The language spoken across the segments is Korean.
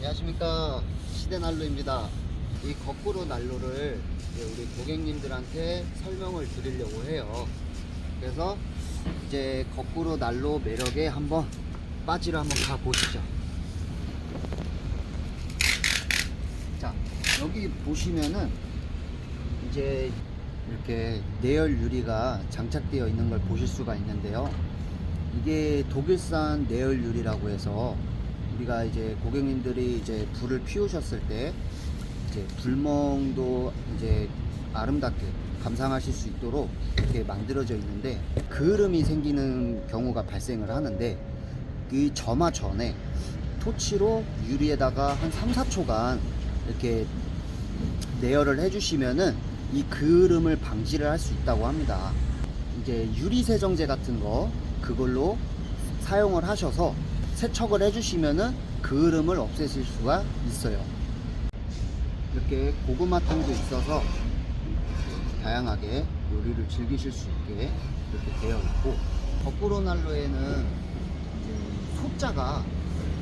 안녕하십니까, 시대난로입니다. 이 거꾸로 난로를 이제 우리 고객님들한테 설명을 드리려고 해요. 그래서 이제 거꾸로 난로 매력에 한번 빠지러 한번 가 보시죠. 자, 여기 보시면은 이제 이렇게 내열 유리가 장착되어 있는 걸 보실 수가 있는데요. 이게 독일산 내열 유리라고 해서 우리가 이제 고객님들이 이제 불을 피우셨을 때 이제 불멍도 이제 아름답게 감상하실 수 있도록 이렇게 만들어져 있는데, 그을음이 생기는 경우가 발생을 하는데, 이 점화 전에 토치로 유리에다가 한 3-4초간 이렇게 내열을 해주시면은 이 그을음을 방지를 할 수 있다고 합니다. 이제 유리 세정제 같은 거 그걸로 사용을 하셔서 세척을 해주시면은 그을음을 없애실 수가 있어요. 이렇게 고구마통도 있어서 다양하게 요리를 즐기실 수 있게 이렇게 되어 있고, 거꾸로 난로에는 소자가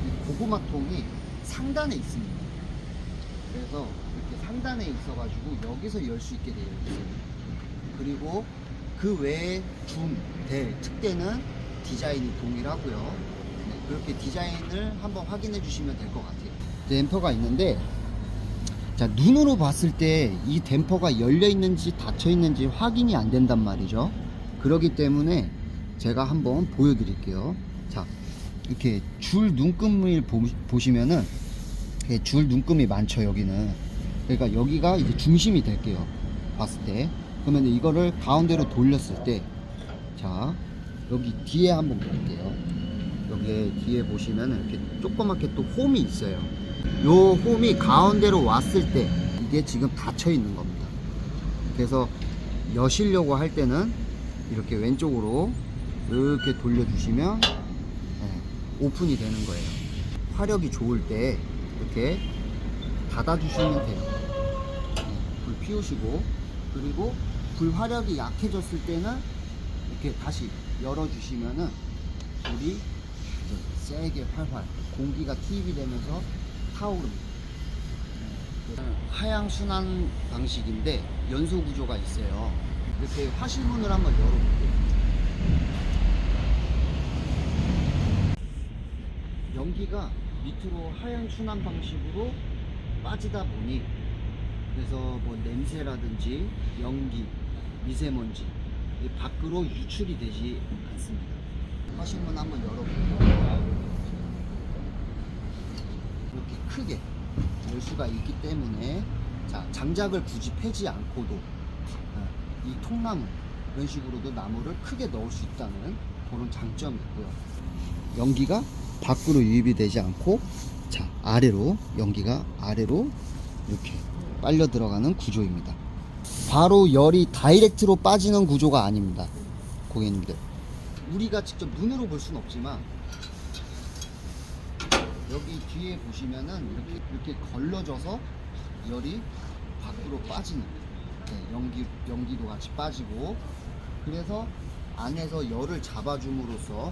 이 고구마통이 상단에 있습니다. 그래서 이렇게 상단에 있어가지고 여기서 열 수 있게 되어 있어요. 그리고 그 외에 중, 대, 특대는 디자인이 동일하고요. 그렇게 디자인을 한번 확인해 주시면 될 것 같아요. 댐퍼가 있는데, 자, 눈으로 봤을 때 이 댐퍼가 열려 있는지 닫혀 있는지 확인이 안 된단 말이죠. 그렇기 때문에 제가 한번 보여드릴게요. 자, 이렇게 줄 눈금을 보시면은 줄 눈금이 많죠. 여기는. 그러니까 여기가 이제 중심이 될게요, 봤을 때. 그러면 이거를 가운데로 돌렸을 때, 자, 여기 뒤에 한번 볼게요. 여기 뒤에 보시면 이렇게 조그맣게 또 홈이 있어요. 요 홈이 가운데로 왔을 때 이게 지금 닫혀 있는 겁니다. 그래서 여시려고 할 때는 이렇게 왼쪽으로 이렇게 돌려주시면 오픈이 되는 거예요. 화력이 좋을 때 이렇게 닫아주시면 돼요. 불 피우시고, 그리고 불 화력이 약해졌을 때는 이렇게 다시 열어주시면은 불이 세게 활활 공기가 투입이 되면서 타오릅니다. 하향 순환 방식인데 연소 구조가 있어요. 이렇게 화실문을 한번 열어볼게요. 연기가 밑으로 하향 순환 방식으로 빠지다 보니, 그래서 뭐 냄새라든지 연기, 미세먼지 밖으로 유출이 되지 않습니다. 화실문 한번 열어볼게요. 이렇게 크게 열 수가 있기 때문에, 자, 장작을 굳이 패지 않고도 이 통나무 이런 식으로도 나무를 크게 넣을 수 있다는 그런 장점이 있고요. 연기가 밖으로 유입이 되지 않고, 자, 아래로, 연기가 아래로 이렇게 빨려 들어가는 구조입니다. 바로 열이 다이렉트로 빠지는 구조가 아닙니다, 고객님들. 우리가 직접 눈으로 볼 수는 없지만 여기 뒤에 보시면은 이렇게 걸러져서 열이 밖으로 빠지는, 연기도 같이 빠지고, 그래서 안에서 열을 잡아줌으로써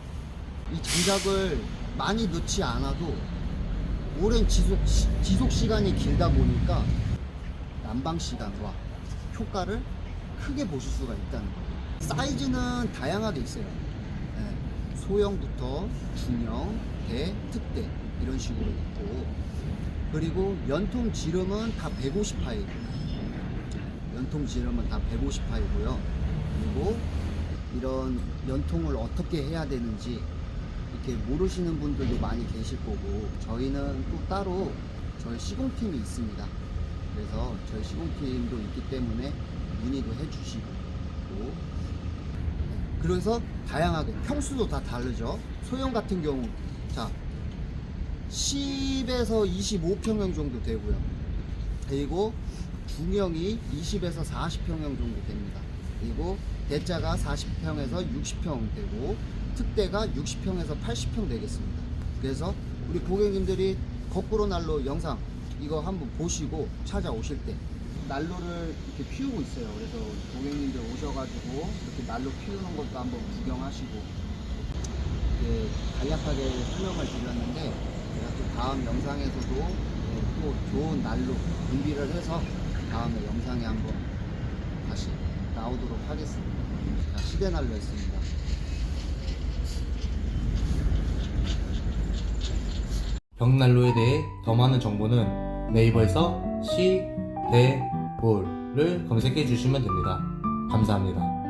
이 장작을 많이 넣지 않아도 오랜 지속 시간이 길다 보니까 난방 시간과 효과를 크게 보실 수가 있다는 거예요. 사이즈는 다양하게 있어요. 소형부터 중형, 대, 특대 이런 식으로 있고, 그리고 연통 지름은 다 150파이, 연통 지름은 다 150파이고요. 그리고 이런 연통을 어떻게 해야 되는지 이렇게 모르시는 분들도 많이 계실 거고, 저희는 또 따로 저희 시공팀이 있습니다. 그래서 저희 시공팀도 있기 때문에 문의도 해주시고, 그래서 다양하게 평수도 다 다르죠. 소형 같은 경우, 자, 10에서 25평형 정도 되고요. 그리고 중형이 20에서 40평형 정도 됩니다. 그리고 대자가 40평에서 60평 되고, 특대가 60평에서 80평 되겠습니다. 그래서 우리 고객님들이 거꾸로 난로 영상 이거 한번 보시고 찾아오실 때 난로를 이렇게 피우고 있어요. 그래서 고객님들 오셔가지고 이렇게 난로 피우는 것도 한번 구경하시고, 이렇게 간략하게 설명을 드렸는데, 제가 또 다음 영상에서도 또 좋은 날로 준비를 해서 다음에 영상에 한번 다시 나오도록 하겠습니다. 자, 시대날로 했습니다. 벽난로에 대해 더 많은 정보는 네이버에서 시대볼을 검색해 주시면 됩니다. 감사합니다.